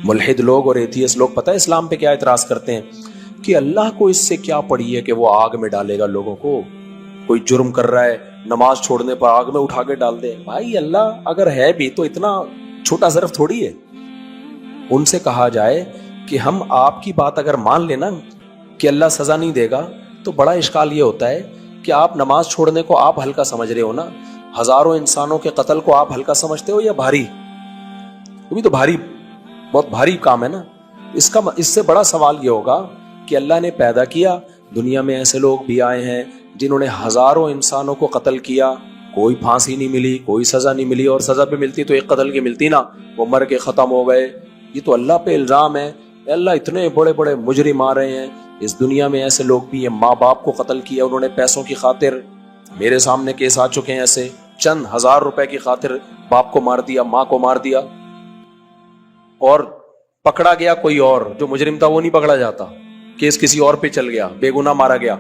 ملحد لوگ اور ایتھیسٹ لوگ پتہ ہے اسلام پہ کیا اعتراض کرتے ہیں کہ اللہ کو اس سے کیا پڑی ہے کہ وہ آگ میں ڈالے گا لوگوں کو. کوئی جرم کر رہا ہے, نماز چھوڑنے پر آگ میں اٹھا کے ڈال دے. بھائی اللہ اگر ہے بھی تو اتنا چھوٹا ظرف تھوڑی ہے. ان سے کہا جائے کہ ہم آپ کی بات اگر مان لینا کہ اللہ سزا نہیں دے گا, تو بڑا اشکال یہ ہوتا ہے کہ آپ نماز چھوڑنے کو آپ ہلکا سمجھ رہے ہو نا, ہزاروں انسانوں کے قتل کو آپ ہلکا سمجھتے ہو یا بھاری؟ وہ بھی تو بھاری, بہت بھاری کام ہے نا. اس سے بڑا سوال یہ ہوگا کہ اللہ نے پیدا کیا, دنیا میں ایسے لوگ بھی آئے ہیں جنہوں نے ہزاروں انسانوں کو قتل کیا, کوئی پھانسی نہیں ملی, کوئی سزا نہیں ملی, اور سزا پہ ملتی تو ایک قتل کی ملتی نا, وہ مر کے ختم ہو گئے. یہ تو اللہ پہ الزام ہے. اللہ اتنے بڑے بڑے مجرم آ رہے ہیں, اس دنیا میں ایسے لوگ بھی ہیں ماں باپ کو قتل کیا انہوں نے پیسوں کی خاطر. میرے سامنے کیس آ چکے ہیں ایسے, چند ہزار روپے کی خاطر باپ کو مار دیا, ماں کو مار دیا, اور پکڑا گیا کوئی اور جو مجرم تھا وہ نہیں پکڑا جاتا, کیس کسی اور پہ چل گیا, بے گناہ مارا گیا.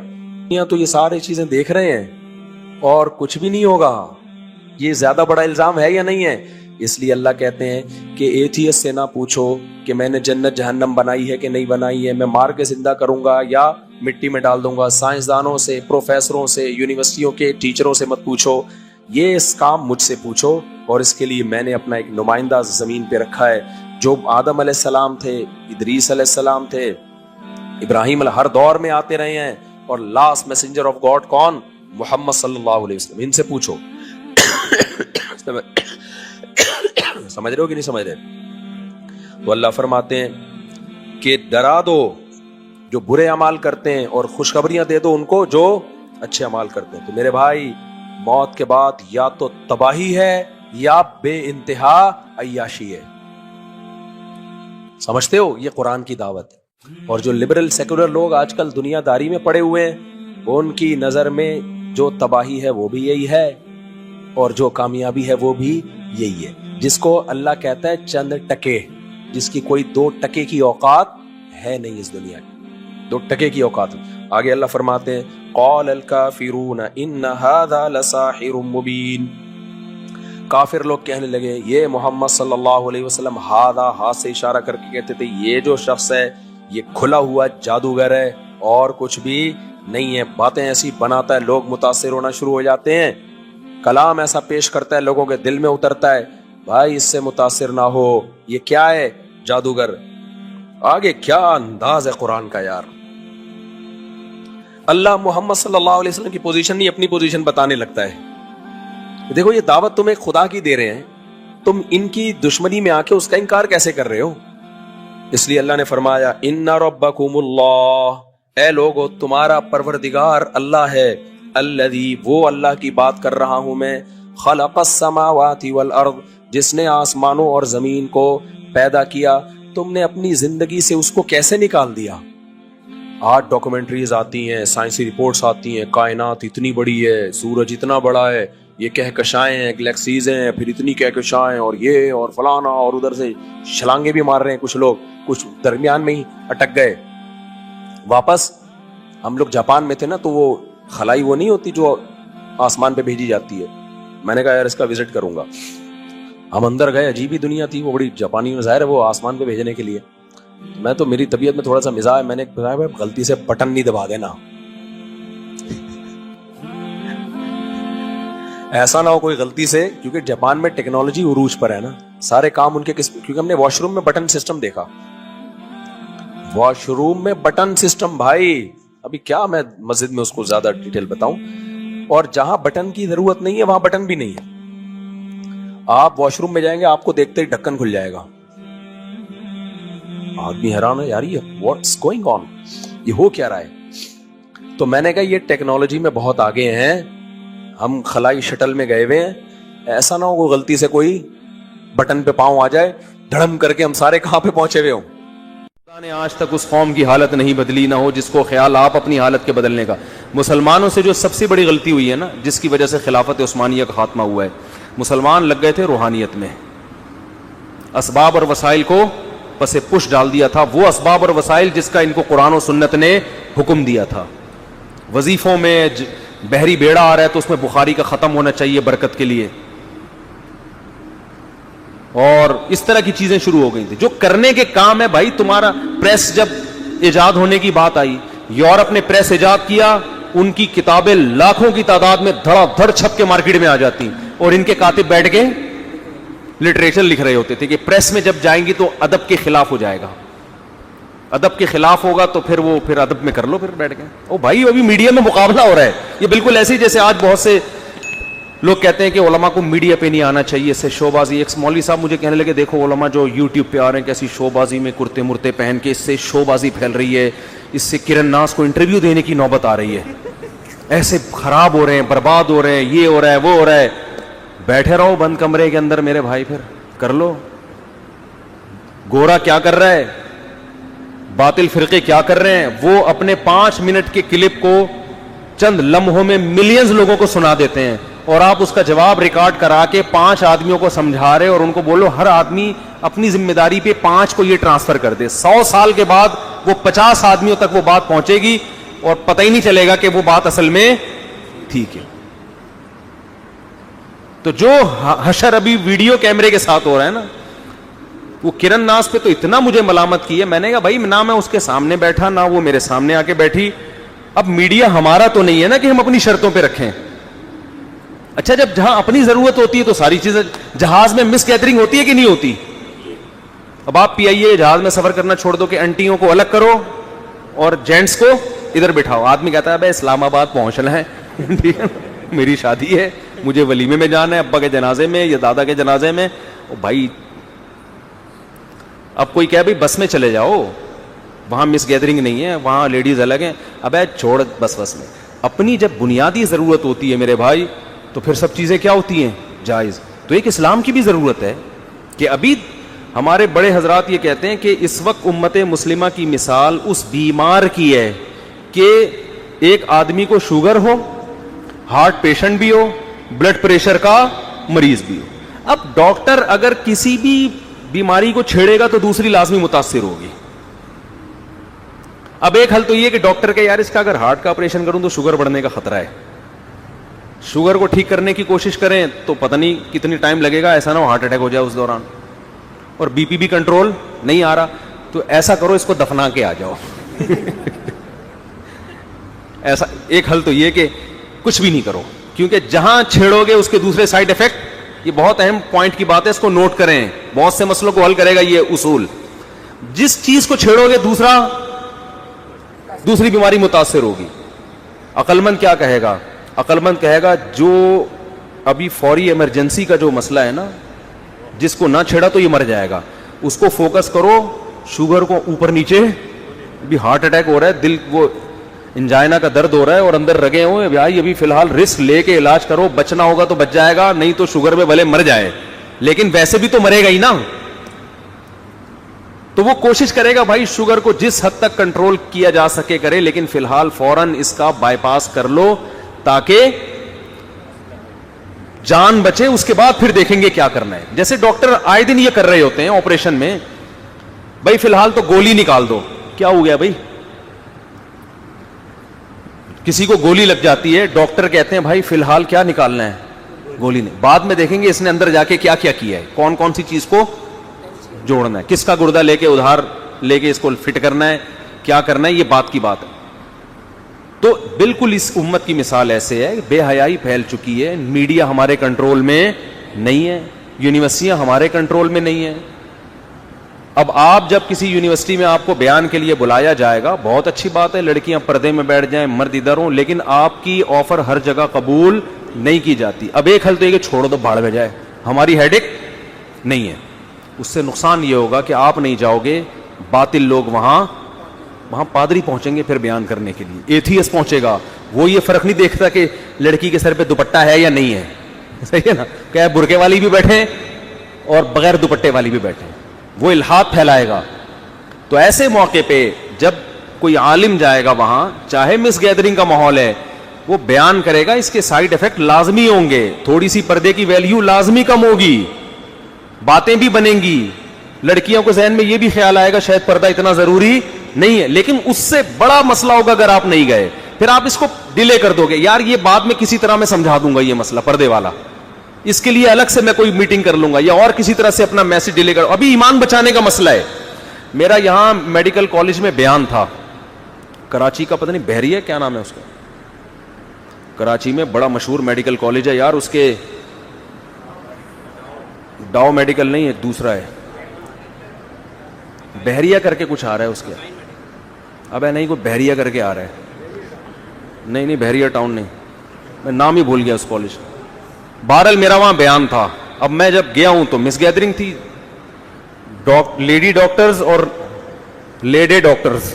تو یہ ساری چیزیں دیکھ رہے ہیں اور کچھ بھی نہیں ہوگا. یہ زیادہ بڑا الزام ہے یا نہیں ہے؟ اس لیے اللہ کہتے ہیں کہ ایتھیسٹ سے نہ پوچھو کہ میں نے جنت جہنم بنائی ہے کہ نہیں بنائی ہے, میں مار کے زندہ کروں گا یا مٹی میں ڈال دوں گا. سائنسدانوں سے, پروفیسروں سے, یونیورسٹیوں کے ٹیچروں سے مت پوچھو, یہ اس کام مجھ سے پوچھو. اور اس کے لیے میں نے اپنا ایک نمائندہ زمین پہ رکھا ہے. جو آدم علیہ السلام تھے, ادریس علیہ السلام تھے, ابراہیم علیہ, ہر دور میں آتے رہے ہیں, اور لاسٹ میسنجر آف گاڈ کون؟ محمد صلی اللہ علیہ وسلم. ان سے پوچھو. سمجھ رہے ہو کہ نہیں سمجھ رہے؟ تو اللہ فرماتے ہیں کہ ڈرا دو جو برے اعمال کرتے ہیں, اور خوشخبریاں دے دو ان کو جو اچھے اعمال کرتے ہیں. تو میرے بھائی, موت کے بعد یا تو تباہی ہے یا بے انتہا عیاشی ہے. سمجھتے ہو؟ یہ قرآن کی دعوت ہے. اور جو لبرل سیکولر لوگ آج کل دنیا داری میں پڑے ہوئے ہیں, ان کی نظر میں جو تباہی ہے وہ بھی یہی ہے, اور جو کامیابی ہے وہ بھی یہی ہے. جس کو اللہ کہتا ہے چند ٹکے, جس کی کوئی 2 ٹکے کی اوقات ہے نہیں اس دنیا کی, 2 ٹکے کی اوقات. آگے اللہ فرماتے ہیں قال الکافرون ان ھذا لساحر مبین. کافر لوگ کہنے لگے, یہ محمد صلی اللہ علیہ وسلم, ھذا, ہاتھ سے اشارہ کر کے کہتے تھے یہ جو شخص ہے یہ کھلا ہوا جادوگر ہے اور کچھ بھی نہیں ہے. باتیں ایسی بناتا ہے, لوگ متاثر ہونا شروع ہو جاتے ہیں, کلام ایسا پیش کرتا ہے لوگوں کے دل میں اترتا ہے. بھائی اس سے متاثر نہ ہو, یہ کیا ہے؟ جادوگر. آگے کیا انداز ہے قرآن کا یار. اللہ محمد صلی اللہ علیہ وسلم کی پوزیشن نہیں, اپنی پوزیشن بتانے لگتا ہے. دیکھو یہ دعوت تمہیں خدا کی دے رہے ہیں, تم ان کی دشمنی میں آ کے اس کا انکار کیسے کر رہے ہو؟ اس لیے اللہ نے فرمایا ان ربکم اللہ, اے لوگو تمہارا پروردگار اللہ ہے, الذی, وہ اللہ کی بات کر رہا ہوں میں, خلق السماوات والارض, جس نے آسمانوں اور زمین کو پیدا کیا. تم نے اپنی زندگی سے اس کو کیسے نکال دیا؟ آج ڈاکومنٹریز آتی ہیں, سائنسی رپورٹس آتی ہیں, کائنات اتنی بڑی ہے, سورج اتنا بڑا ہے, یہ کہکشائیں ہیں, گلیکسیز ہیں, پھر اتنی کہکشائیں, اور یہ اور فلانا, اور ادھر سے چھلانگے بھی مار رہے ہیں کچھ لوگ, کچھ درمیان میں ہی اٹک گئے. واپس ہم لوگ جاپان میں تھے نا, تو وہ خلائی وہ نہیں ہوتی جو آسمان پہ بھیجی جاتی ہے, میں نے کہا یار اس کا وزٹ کروں گا. ہم اندر گئے, عجیب ہی دنیا تھی وہ, بڑی جاپانی ظاہر ہے وہ آسمان پہ بھیجنے کے لیے. میں تو, میری طبیعت میں تھوڑا سا مزاح ہے, میں نے کہا غلطی سے بٹن نہیں دبا دینا, ایسا نہ ہو کوئی غلطی سے, کیونکہ جاپان میں ٹیکنالوجی عروج پر ہے نا, سارے کام ان کے کیونکہ ہم نے واش روم میں بٹن سسٹم دیکھا, واش روم میں بٹن سسٹم. بھائی ابھی کیا میں مسجد میں اس کو زیادہ ڈیٹیل بتاؤں, اور جہاں بٹن کی ضرورت نہیں ہے وہاں بٹن بھی نہیں ہے. آپ واش روم میں جائیں گے, آپ کو دیکھتے ہی ڈھکن کھل جائے گا. آدمی حیران ہے یار, یہ واٹس گوئنگ آن, یہ ہو کیا رہا ہے؟ تو میں نے کہا یہ ٹیکنالوجی میں بہت آگے ہیں, ہم خلائی شٹل میں گئے ہوئے ہیں, ایسا نہ ہو کوئی غلطی سے کوئی بٹن پہ پاؤں آ جائے, دھڑم کر کے ہم سارے کہاں پہ پہنچے ہوئے ہوں. خدا نے آج تک اس قوم کی حالت نہیں بدلی, نہ ہو جس کو خیال آپ اپنی حالت کے بدلنے کا. مسلمانوں سے جو سب سے بڑی غلطی ہوئی ہے نا, جس کی وجہ سے خلافت عثمانیہ کا خاتمہ ہوا ہے, مسلمان لگ گئے تھے روحانیت میں, اسباب اور وسائل کو پس پش ڈال دیا تھا. وہ اسباب اور وسائل جس کا ان کو قرآن و سنت نے حکم دیا تھا. وظیفوں میں بحری بیڑا آ رہا ہے تو اس میں بخاری کا ختم ہونا چاہیے برکت کے لیے. اور اس طرح کی چیزیں شروع ہو گئی تھی جو کرنے کے کام ہے. بھائی تمہارا پریس جب ایجاد ہونے کی بات آئی, یورپ نے پریس ایجاد کیا, ان کی کتابیں لاکھوں کی تعداد میں دھڑا دھڑ چھپ کے مارکیٹ میں آ جاتی, اور ان کے کاتب بیٹھ کے لٹریچر لکھ رہے ہوتے تھے کہ پریس میں جب جائیں گی تو ادب کے خلاف ہو جائے گا, ادب کے خلاف ہوگا تو پھر ادب میں کر لو, پھر بیٹھ گئے. او بھائی ابھی میڈیا میں مقابلہ ہو رہا ہے. یہ بالکل ایسے ہی جیسے آج بہت سے لوگ کہتے ہیں کہ علماء کو میڈیا پہ نہیں آنا چاہیے, اس سے شو بازی. ایک مولوی صاحب مجھے کہنے لگے دیکھو علماء جو یوٹیوب پہ آ رہے ہیں کیسی شو بازی میں کرتے مرتے پہن کے, اس سے شو بازی پھیل رہی ہے, اس سے کرن ناز کو انٹرویو دینے کی نوبت آ رہی ہے, ایسے خراب ہو رہے ہیں, برباد ہو رہے ہیں, یہ ہو رہا ہے وہ ہو رہا ہے. بیٹھے رہو بند کمرے کے اندر میرے بھائی, پھر کر لو. گورا کیا کر رہا ہے, باطل فرقے کیا کر رہے ہیں, وہ اپنے 5 منٹ کے کلپ کو چند لمحوں میں ملینز لوگوں کو سنا دیتے ہیں, اور آپ اس کا جواب ریکارڈ کرا کے 5 آدمیوں کو سمجھا رہے, اور ان کو بولو ہر آدمی اپنی ذمہ داری پہ 5 کو یہ ٹرانسفر کر دے. 100 سال کے بعد وہ 50 آدمیوں تک وہ بات پہنچے گی اور پتہ ہی نہیں چلے گا کہ وہ بات اصل میں ٹھیک ہے. تو جو حشر ابھی ویڈیو کیمرے کے ساتھ ہو رہا ہے نا, وہ کرن ناز پہ تو اتنا مجھے ملامت کی ہے. میں نے کہا بھائی نہ میں اس کے سامنے بیٹھا نہ وہ میرے سامنے آ کے بیٹھی. اب میڈیا ہمارا تو نہیں ہے نا کہ ہم اپنی شرطوں پہ رکھیں. اچھا جب جہاں اپنی ضرورت ہوتی ہے تو ساری چیزیں, جہاز میں مس گیدرنگ ہوتی ہے کہ نہیں ہوتی؟ اب آپ پی آئی اے جہاز میں سفر کرنا چھوڑ دو کہ انٹیوں کو الگ کرو اور جینٹس کو ادھر بٹھاؤ. آدمی کہتا ہے بھائی اسلام آباد پہنچنا ہے, میری شادی ہے, مجھے ولیمے میں جانا ہے, ابا کے جنازے میں یا دادا کے جنازے میں. بھائی اب کوئی کہے بھائی بس میں چلے جاؤ, وہاں مس گیدرنگ نہیں ہے, وہاں لیڈیز الگ ہیں. ابے چھوڑ بس میں. اپنی جب بنیادی ضرورت ہوتی ہے میرے بھائی تو پھر سب چیزیں کیا ہوتی ہیں جائز. تو ایک اسلام کی بھی ضرورت ہے کہ ابھی ہمارے بڑے حضرات یہ کہتے ہیں کہ اس وقت امت مسلمہ کی مثال اس بیمار کی ہے کہ ایک آدمی کو شوگر ہو, ہارٹ پیشنٹ بھی ہو, بلڈ پریشر کا مریض بھی ہو. اب ڈاکٹر اگر کسی بھی بیماری کو چھیڑے گا تو دوسری لازمی متاثر ہوگی. اب ایک حل تو یہ کہ ڈاکٹر کہ یار اس کا اگر ہارٹ کا آپریشن کروں تو شوگر بڑھنے کا خطرہ ہے, شوگر کو ٹھیک کرنے کی کوشش کریں تو پتہ نہیں کتنی ٹائم لگے گا, ایسا نہ ہو ہارٹ اٹیک ہو جائے اس دوران, اور بی پی بھی کنٹرول نہیں آ رہا. تو ایسا کرو اس کو دفنا کے آ جاؤ. ایسا ایک حل تو یہ کہ کچھ بھی نہیں کرو, کیونکہ جہاں چھیڑو گے اس کے دوسرے سائڈ افیکٹ. یہ بہت اہم پوائنٹ کی بات ہے, اس کو نوٹ کریں, بہت سے مسئلوں کو حل کرے گا یہ اصول. جس چیز کو چھیڑو گے دوسری بیماری متاثر ہوگی. عقل مند کیا کہے گا؟ عقل مند کہے گا جو ابھی فوری ایمرجنسی کا جو مسئلہ ہے نا, جس کو نہ چھیڑا تو یہ مر جائے گا, اس کو فوکس کرو. شوگر کو اوپر نیچے, ابھی ہارٹ اٹیک ہو رہا ہے, دل وہ انجائنا کا درد ہو رہا ہے اور اندر رگے ہوئے, بھائی ابھی فی الحال رسک لے کے علاج کرو, بچنا ہوگا تو بچ جائے گا, نہیں تو شوگر میں بھلے مر جائے, لیکن ویسے بھی تو مرے گا ہی نا. تو وہ کوشش کرے گا بھائی شوگر کو جس حد تک کنٹرول کیا جا سکے کرے, لیکن فی الحال فوراً اس کا بائی پاس کر لو تاکہ جان بچے. اس کے بعد پھر دیکھیں گے کیا کرنا ہے. جیسے ڈاکٹر آئے دن یہ کر رہے ہوتے ہیں آپریشن میں, بھائی فی الحال تو گولی نکال دو. کیا ہو گیا بھائی؟ کسی کو گولی لگ جاتی ہے, ڈاکٹر کہتے ہیں بھائی فی الحال کیا نکالنا ہے؟ گولی نہیں. بعد میں دیکھیں گے اس نے اندر جا کے کیا کیا کیا ہے, کون کون سی چیز کو جوڑنا ہے, کس کا گردہ لے کے ادھار لے کے اس کو فٹ کرنا ہے, کیا کرنا ہے, یہ بات کی بات ہے. تو بالکل اس امت کی مثال ایسے ہے, بے حیائی پھیل چکی ہے, میڈیا ہمارے کنٹرول میں نہیں ہے, یونیورسٹیاں ہمارے کنٹرول میں نہیں ہیں. اب آپ جب کسی یونیورسٹی میں آپ کو بیان کے لیے بلایا جائے گا, بہت اچھی بات ہے, لڑکیاں پردے میں بیٹھ جائیں, مرد ادھر ہوں, لیکن آپ کی آفر ہر جگہ قبول نہیں کی جاتی. اب ایک حل تو یہ کہ چھوڑ دو, بھاڑ میں جائے, ہماری ہیڈک نہیں ہے. اس سے نقصان یہ ہوگا کہ آپ نہیں جاؤ گے, باطل لوگ وہاں پادری پہنچیں گے پھر بیان کرنے کے لیے, ایتھیسٹ پہنچے گا, وہ یہ فرق نہیں دیکھتا کہ لڑکی کے سر پہ دوپٹہ ہے یا نہیں ہے, صحیح ہے نا, کہ برقعے والی بھی بیٹھے اور بغیر دوپٹے والی بھی بیٹھے, وہ الحاد پھیلائے گا. تو ایسے موقع پہ جب کوئی عالم جائے گا وہاں, چاہے مس گیدرنگ کا ماحول ہے, وہ بیان کرے گا, اس کے سائیڈ افیکٹ لازمی ہوں گے, تھوڑی سی پردے کی ویلیو لازمی کم ہوگی, باتیں بھی بنیں گی, لڑکیوں کو ذہن میں یہ بھی خیال آئے گا شاید پردہ اتنا ضروری نہیں ہے, لیکن اس سے بڑا مسئلہ ہوگا اگر آپ نہیں گئے, پھر آپ اس کو ڈیلے کر دو گے, یار یہ بعد میں کسی طرح میں سمجھا دوں گا یہ مسئلہ پردے والا, اس کے لیے الگ سے میں کوئی میٹنگ کر لوں گا یا اور کسی طرح سے اپنا میسج ڈیلے کر. ابھی ایمان بچانے کا مسئلہ ہے. میرا یہاں میڈیکل کالج میں بیان تھا, کراچی کا پتہ نہیں بحریہ کیا نام ہے اس کا, کراچی میں بڑا مشہور میڈیکل کالج ہے یار, اس کے ڈاؤ میڈیکل نہیں ہے, دوسرا ہے بحریہ کر کے کچھ آ رہا ہے اس کے. اب نہیں کوئی بحریہ کر کے آ رہا ہے, نہیں بحریہ ٹاؤن نہیں, میں نام ہی بھول گیا اس کالج. بہرحال میرا وہاں بیان تھا. اب میں جب گیا ہوں تو مس گیدرنگ تھی, لیڈی ڈاکٹرز اور لیڈی ڈاکٹرز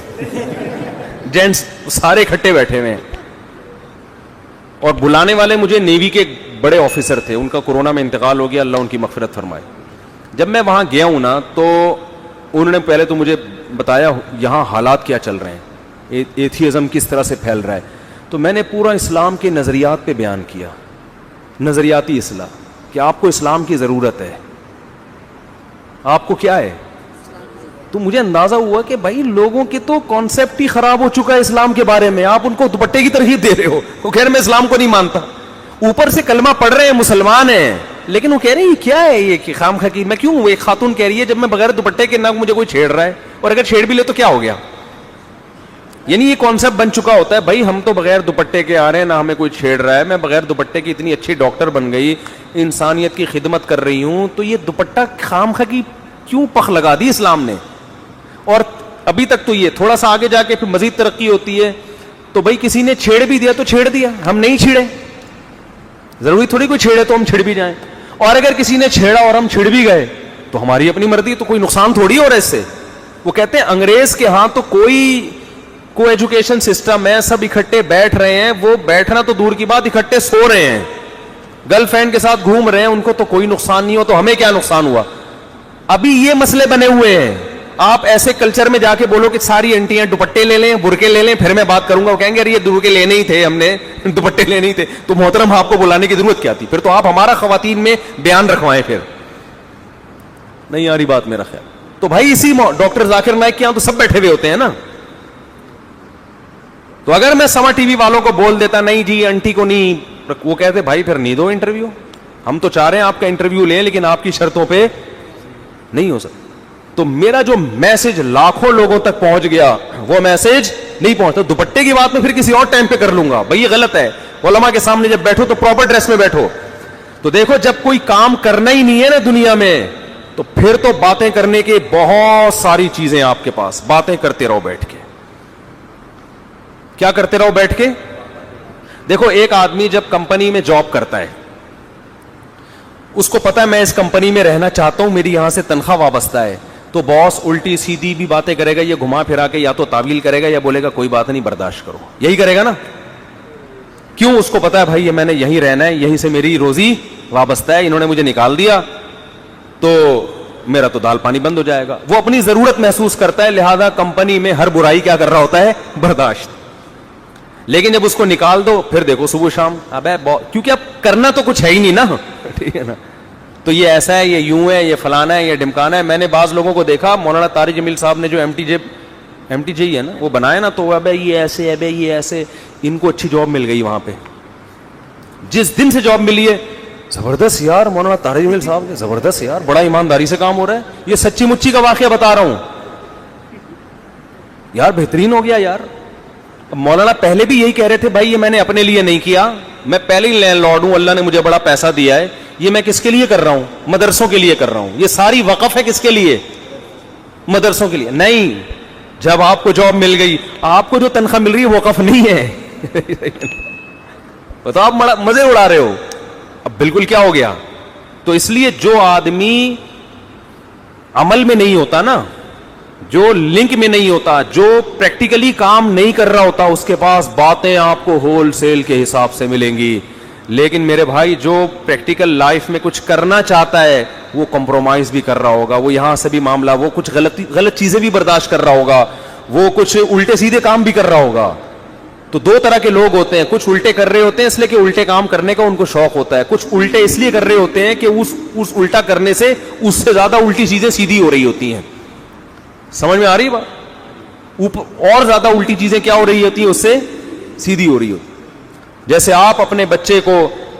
جینٹس سارے اکٹھے بیٹھے ہوئے ہیں, اور بلانے والے مجھے نیوی کے بڑے آفیسر تھے, ان کا کورونا میں انتقال ہو گیا, اللہ ان کی مغفرت فرمائے. جب میں وہاں گیا ہوں نا تو انہوں نے پہلے تو مجھے بتایا یہاں حالات کیا چل رہے ہیں, ایتھیزم کس طرح سے پھیل رہا ہے. تو میں نے پورا اسلام کے نظریات پہ بیان کیا, نظریاتی اصلاح, کہ آپ کو اسلام کی ضرورت ہے, آپ کو کیا ہے. تو مجھے اندازہ ہوا کہ بھائی لوگوں کے تو کانسیپٹ ہی خراب ہو چکا ہے اسلام کے بارے میں, آپ ان کو دوپٹے کی ترغیب دے رہے ہو. وہ کہہ رہے میں اسلام کو نہیں مانتا, اوپر سے کلمہ پڑھ رہے ہیں, مسلمان ہیں, لیکن وہ کہہ رہے ہیں یہ کیا ہے, یہ کہ خام خا کی میں کیوں. ایک خاتون کہہ رہی ہے جب میں بغیر دوپٹے کے نہ مجھے کوئی چھیڑ رہا ہے, اور اگر چھیڑ بھی لے تو کیا ہو گیا. یعنی یہ کانسیپٹ بن چکا ہوتا ہے بھائی ہم تو بغیر دوپٹے کے آ رہے ہیں, نہ ہمیں کوئی چھیڑ رہا ہے, میں بغیر دوپٹے کی اتنی اچھی ڈاکٹر بن گئی, انسانیت کی خدمت کر رہی ہوں, تو یہ دوپٹہ خام خا کی کیوں پخ لگا دی اسلام نے. اور ابھی تک تو یہ تھوڑا سا آگے جا کے پھر مزید ترقی ہوتی ہے, تو بھائی کسی نے چھیڑ بھی دیا تو چھیڑ دیا, ہم نہیں چھیڑے, ضروری تھوڑی کوئی چھیڑے تو ہم چھڑ بھی جائیں. اور اگر کسی نے چھیڑا اور ہم چھڑ بھی گئے تو ہماری اپنی مرضی, تو کوئی نقصان تھوڑی ہو رہا ہے اس سے. وہ کہتے ہیں انگریز کے ہاں تو کوئی ایجوکیشن سسٹم ہے, سب اکٹھے بیٹھ رہے ہیں, وہ بیٹھنا تو دور کی بات, اکٹھے سو رہے ہیں, گرل فرینڈ کے ساتھ گھوم رہے ہیں, ان کو تو کوئی نقصان نہیں ہو, تو ہمیں کیا نقصان ہوا. ابھی یہ مسئلے بنے ہوئے ہیں. آپ ایسے کلچر میں جا کے بولو کہ ساری انٹیاں دوپٹے لے لیں, برقعے لے لیں, پھر میں بات کروں گا, وہ کہیں گے یہ برقعے لینے ہی تھے, ہم نے دوپٹے لینے ہی تھے, تو محترم آپ کو بلانے کی ضرورت کیا تھی. پھر تو آپ ہمارا خواتین میں بیان رکھوائیں, پھر نہیں آ رہی بات میرا خیال. تو بھائی اسی ڈاکٹر ذاکر نائک کے یہاں تو سب بیٹھے ہوئے ہوتے ہیں نا. تو اگر میں سما ٹی وی والوں کو بول دیتا نہیں جی انٹی کو نہیں, وہ کہتے بھائی پھر نہیں دو انٹرویو, ہم تو چاہ رہے ہیں آپ کا انٹرویو لیں لیکن آپ کی شرطوں پہ نہیں ہو سکتا. تو میرا جو میسج لاکھوں لوگوں تک پہنچ گیا وہ میسج نہیں پہنچتا. دوپٹے کی بات میں پھر کسی اور ٹائم پہ کر لوں گا, بھائی یہ غلط ہے. علماء کے سامنے جب بیٹھو تو پراپر ڈریس میں بیٹھو. تو دیکھو جب کوئی کام کرنا ہی نہیں ہے نا دنیا میں, تو پھر تو باتیں کرنے کے بہت ساری چیزیں آپ کے پاس, باتیں کرتے رہو بیٹھ کے. کیا کرتے رہو بیٹھ کے. دیکھو ایک آدمی جب کمپنی میں جاب کرتا ہے, اس کو پتا ہے میں اس کمپنی میں رہنا چاہتا ہوں, میری یہاں سے تنخواہ وابستہ ہے, تو باس الٹی سیدھی بھی باتیں کرے گا, یہ گھما پھرا کے یا تو تعویل کرے گا یا بولے گا کوئی بات نہیں برداشت کرو, یہی کرے گا نا. کیوں, اس کو پتا ہے بھائی یہ میں نے یہیں رہنا ہے, یہیں سے میری روزی وابستہ ہے, انہوں نے مجھے نکال دیا تو میرا تو دال پانی بند ہو جائے گا. وہ اپنی ضرورت محسوس کرتا ہے, لہذا کمپنی میں ہر برائی کیا کر رہا ہوتا ہے, برداشت. لیکن جب اس کو نکال دو پھر دیکھو صبح شام, ابے کیونکہ اب کرنا تو کچھ ہے ہی نہیں نا, ٹھیک ہے نا. تو یہ ایسا ہے, یہ یوں ہے, یہ فلانا ہے, یہ ڈمکانا ہے. میں نے بعض لوگوں کو دیکھا, مولانا طارق جمیل صاحب نے جو ایم ٹی جے ہے نا وہ بنایا نا, تو ابے یہ ایسے, ابے یہ ایسے, ان کو اچھی جاب مل گئی وہاں پہ. جس دن سے جاب ملی ہے, زبردست یار مولانا طارق جمیل صاحب نے, زبردست یار, بڑا ایمانداری سے کام ہو رہا ہے. یہ سچی مچی کا واقعہ بتا رہا ہوں یار, بہترین ہو گیا یار. مولانا پہلے بھی یہی کہہ رہے تھے بھائی یہ میں نے اپنے لیے نہیں کیا, میں پہلے ہی لینڈ لارڈ ہوں, اللہ نے مجھے بڑا پیسہ دیا ہے, یہ میں کس کے لیے کر رہا ہوں, مدرسوں کے لیے کر رہا ہوں, یہ ساری وقف ہے کس کے لیے, مدرسوں کے لیے. نہیں, جب آپ کو جاب مل گئی, آپ کو جو تنخواہ مل رہی ہے وقف نہیں ہے. تو آپ مزے اڑا رہے ہو. اب بالکل کیا ہو گیا. تو اس لیے جو آدمی عمل میں نہیں ہوتا نا, جو لنک میں نہیں ہوتا, جو پریکٹیکلی کام نہیں کر رہا ہوتا, اس کے پاس باتیں آپ کو ہول سیل کے حساب سے ملیں گی. لیکن میرے بھائی جو پریکٹیکل لائف میں کچھ کرنا چاہتا ہے وہ کمپرومائز بھی کر رہا ہوگا, وہ یہاں سے بھی معاملہ, وہ کچھ غلط چیزیں بھی برداشت کر رہا ہوگا, وہ کچھ الٹے سیدھے کام بھی کر رہا ہوگا. تو دو طرح کے لوگ ہوتے ہیں, کچھ الٹے کر رہے ہوتے ہیں اس لیے کہ الٹے کام کرنے کا ان کو شوق ہوتا ہے, کچھ الٹے اس لیے کر رہے ہوتے ہیں کہ اس الٹا کرنے سے اس سے زیادہ الٹی چیزیں سیدھی ہو رہی ہوتی ہیں. سمجھ میں آ رہی بات, اور زیادہ الٹی چیزیں کیا ہو رہی ہوتی ہیں, اس سے سیدھی ہو رہی ہوتی. جیسے آپ اپنے بچے کو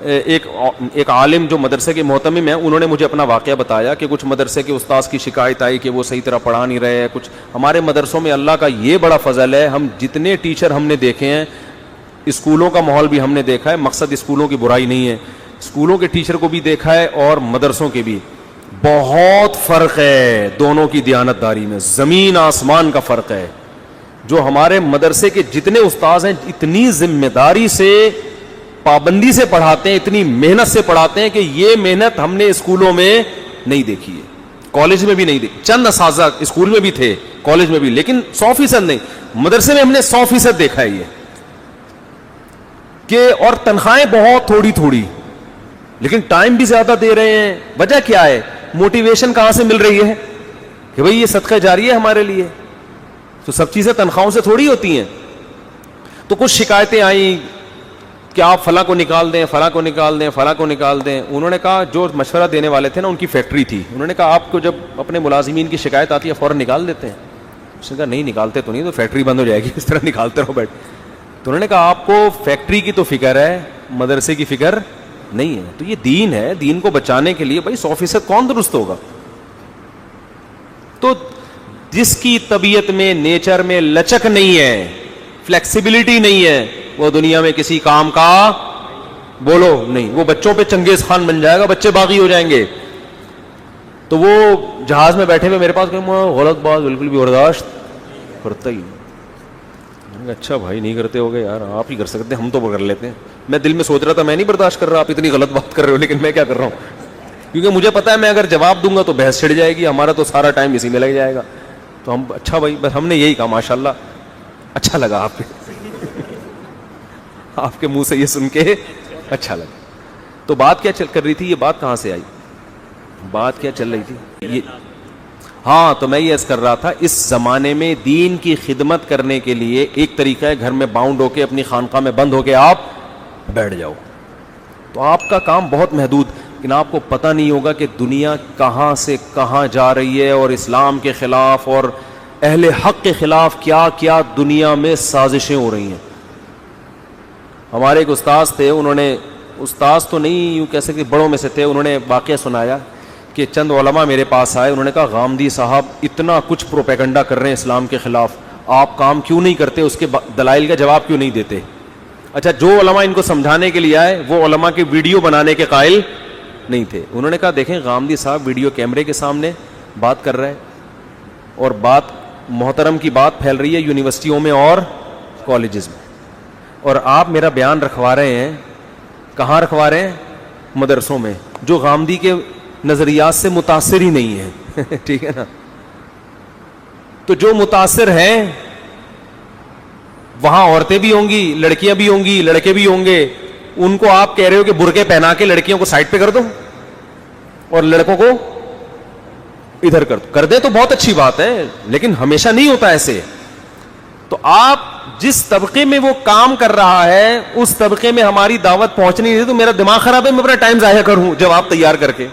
ایک عالم جو مدرسے کے محتمم ہیں, انہوں نے مجھے اپنا واقعہ بتایا کہ کچھ مدرسے کے استاذ کی شکایت آئی کہ وہ صحیح طرح پڑھا نہیں رہے. کچھ ہمارے مدرسوں میں اللہ کا یہ بڑا فضل ہے, ہم جتنے ٹیچر ہم نے دیکھے ہیں, اسکولوں کا ماحول بھی ہم نے دیکھا ہے, مقصد اسکولوں کی برائی نہیں ہے, اسکولوں کے ٹیچر کو بھی دیکھا ہے اور مدرسوں کے بھی, بہت فرق ہے دونوں کی دیانتداری میں, زمین آسمان کا فرق ہے. جو ہمارے مدرسے کے جتنے استاذ ہیں اتنی ذمہ داری سے, پابندی سے پڑھاتے ہیں, اتنی محنت سے پڑھاتے ہیں کہ یہ محنت ہم نے اسکولوں میں نہیں دیکھی ہے, کالج میں بھی نہیں دیکھی. چند اساتذہ اسکول میں بھی تھے, کالج میں بھی, لیکن 100% نہیں. مدرسے میں ہم نے 100% دیکھا ہے یہ کہ, اور تنخواہیں بہت تھوڑی تھوڑی, لیکن ٹائم بھی زیادہ دے رہے ہیں. وجہ کیا ہے؟ موٹیویشن کہاں سے مل رہی ہے کہ بھئی یہ صدقہ جاری ہے ہمارے لیے. تو سب چیزیں تنخواہوں سے تھوڑی ہوتی ہیں. تو کچھ شکایتیں آئیں کہ آپ فلاں کو نکال دیں, فلاں کو نکال دیں, فلاں کو نکال دیں. انہوں نے کہا, جو مشورہ دینے والے تھے نا, ان کی فیکٹری تھی, انہوں نے کہا آپ کو جب اپنے ملازمین کی شکایت آتی ہے فوراً نکال دیتے ہیں؟ اس نے کہا نہیں نکالتے تو نہیں, تو فیکٹری بند ہو جائے گی, اس طرح نکالتے رہو بیٹھ. تو انہوں نے کہا آپ کو فیکٹری کی تو فکر ہے, مدرسے کی فکر نہیں ہے. تو یہ دین ہے, دین کو بچانے کے لیے بھائی 100% کون درست ہوگا؟ تو جس کی طبیعت میں, نیچر میں لچک نہیں ہے, فلیکسیبلٹی نہیں ہے, وہ دنیا میں کسی کام کا بولو نہیں. وہ بچوں پہ چنگیز خان بن جائے گا, بچے باغی ہو جائیں گے. تو وہ جہاز میں بیٹھے ہوئے میرے پاس کہ میں غلط بات بالکل بھی برداشت کرتا ہی. اچھا بھائی نہیں کرتے ہوگے یار, آپ ہی کر سکتے, ہم تو کر لیتے ہیں. میں دل میں سوچ رہا تھا میں نہیں برداشت کر رہا, آپ اتنی غلط بات کر رہے ہو, لیکن میں کیا کر رہا ہوں, کیونکہ مجھے پتا ہے میں اگر جواب دوں گا تو بحث چھڑ جائے گی, ہمارا تو سارا ٹائم اسی میں لگ جائے گا. تو ہم اچھا بھائی, بس ہم نے یہی کہا ماشاءاللہ اچھا لگا آپ کے منہ سے یہ سن کے اچھا لگا. تو بات کیا کر رہی تھی, یہ بات کہاں سے آئی, بات کیا چل رہی تھی یہ, ہاں تو میں یہ عرض کر رہا تھا, اس زمانے میں دین کی خدمت کرنے کے لیے ایک طریقہ ہے گھر میں باؤنڈ ہو کے, اپنی خانقاہ میں بند ہو کے آپ بیٹھ جاؤ. تو آپ کا کام بہت محدود, لیکن آپ کو پتہ نہیں ہوگا کہ دنیا کہاں سے کہاں جا رہی ہے, اور اسلام کے خلاف اور اہل حق کے خلاف کیا کیا دنیا میں سازشیں ہو رہی ہیں. ہمارے ایک استاذ تھے, انہوں نے, استاذ تو نہیں یوں کہہ سکتے, بڑوں میں سے تھے, انہوں نے واقعہ سنایا کہ چند علماء میرے پاس آئے, انہوں نے کہا غامدی صاحب اتنا کچھ پروپیگنڈا کر رہے ہیں اسلام کے خلاف, آپ کام کیوں نہیں کرتے, اس کے دلائل کا جواب کیوں نہیں دیتے. اچھا, جو علماء ان کو سمجھانے کے لیے آئے وہ علماء کے ویڈیو بنانے کے قائل نہیں تھے. انہوں نے کہا دیکھیں غامدی صاحب ویڈیو کیمرے کے سامنے بات کر رہے ہیں, اور بات محترم کی بات پھیل رہی ہے یونیورسٹیوں میں اور کالجز میں, اور آپ میرا بیان رکھوا رہے ہیں, کہاں رکھوا رہے ہیں؟ مدرسوں میں, جو غامدی کے نظریات سے متاثر ہی نہیں ہے. ٹھیک ہے نا. تو جو متاثر ہیں وہاں عورتیں بھی ہوں گی, لڑکیاں بھی ہوں گی, لڑکے بھی ہوں گے, ان کو آپ کہہ رہے ہو کہ برقعے پہنا کے لڑکیوں کو سائڈ پہ کر دو اور لڑکوں کو ادھر کر دے, تو بہت اچھی بات ہے, لیکن ہمیشہ نہیں ہوتا ایسے. تو آپ جس طبقے میں وہ کام کر رہا ہے اس طبقے میں ہماری دعوت پہنچنی نہیں, تو میرا دماغ خراب ہے, میں اپنا ٹائم ضائع کروں جواب تیار کر کے.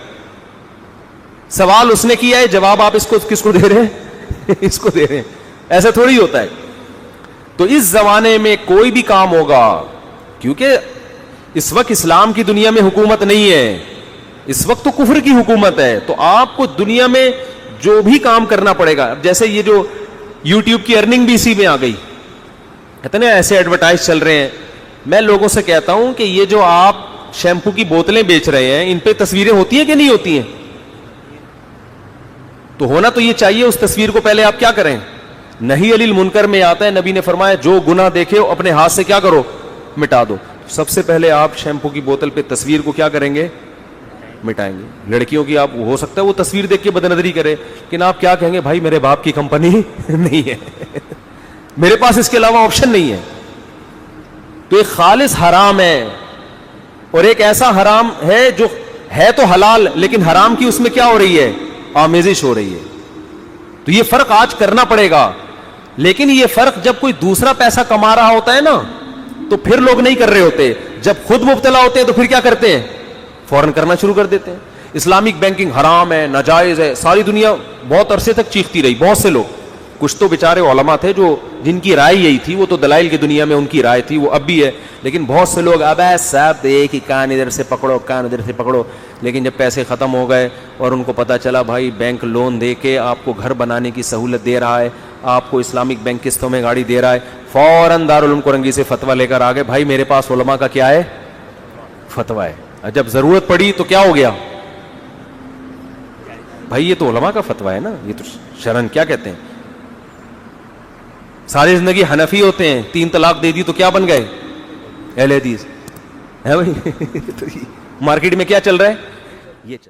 سوال اس نے کیا ہے, جواب آپ اس کو کس کو دے رہے ہیں؟ اس کو دے رہے ہیں. ایسا تھوڑی ہوتا ہے. تو اس زمانے میں کوئی بھی کام ہوگا, کیونکہ اس وقت اسلام کی دنیا میں حکومت نہیں ہے, اس وقت تو کفر کی حکومت ہے. تو آپ کو دنیا میں جو بھی کام کرنا پڑے گا, جیسے یہ جو یوٹیوب کی ارننگ بھی اسی میں آ گئی, کہتے ہیں ایسے ایڈورٹائز چل رہے ہیں. میں لوگوں سے کہتا ہوں کہ یہ جو آپ شیمپو کی بوتلیں بیچ رہے ہیں, ان پہ تصویریں ہوتی ہیں کہ نہیں ہوتی ہیں؟ تو ہونا تو یہ چاہیے. اس تصویر کو پہلے آپ کیا کریں؟ نہی علی المنکر میں آتا ہے, نبی نے فرمایا جو گناہ دیکھے اپنے ہاتھ سے کیا کرو, مٹا دو. سب سے پہلے آپ شیمپو کی بوتل پہ تصویر کو کیا کریں گے؟ مٹائیں گے. لڑکیوں کی آپ ہو سکتا ہے وہ تصویر دیکھ کے بدنظری کرے, لیکن آپ کیا کہیں گے؟ بھائی میرے باپ کی کمپنی نہیں ہے, میرے پاس اس کے علاوہ آپشن نہیں ہے. تو ایک خالص حرام ہے, اور ایک ایسا حرام ہے جو ہے تو حلال, لیکن حرام کی اس میں کیا ہو رہی ہے؟ آمیزش ہو رہی ہے. تو یہ فرق آج کرنا پڑے گا. لیکن یہ فرق جب کوئی دوسرا پیسہ کما رہا ہوتا ہے نا, تو پھر لوگ نہیں کر رہے ہوتے. جب خود مبتلا ہوتے ہیں تو پھر کیا کرتے ہیں؟ فوراً کرنا شروع کر دیتے ہیں. اسلامک بینکنگ حرام ہے, ناجائز ہے, ساری دنیا بہت عرصے تک چیختی رہی, بہت سے لوگ, کچھ تو بیچارے علماء تھے جو جن کی رائے یہی تھی, وہ تو دلائل کی دنیا میں ان کی رائے تھی, وہ اب بھی ہے. لیکن بہت سے لوگ اب صاحب ایک ہی کان ادھر سے پکڑو, کان ادھر سے پکڑو. لیکن جب پیسے ختم ہو گئے اور ان کو پتا چلا بھائی بینک لون دے کے آپ کو گھر بنانے کی سہولت دے رہا ہے, آپ کو اسلامک بینک قسطوں میں گاڑی دے رہا ہے, فوراً دارالعلوم کرنگی سے فتویٰ لے کر آ گئے, بھائی میرے پاس علماء کا کیا ہے, فتویٰ ہے. جب ضرورت پڑی تو کیا ہو گیا, بھائی یہ تو علماء کا فتویٰ ہے نا, یہ تو شرعن کیا کہتے ہیں. ساری زندگی حنفی ہوتے ہیں, 3 طلاق دے دی تو کیا بن گئے, اہل حدیث ہے بھائی. مارکیٹ میں کیا چل رہا ہے, یہ چل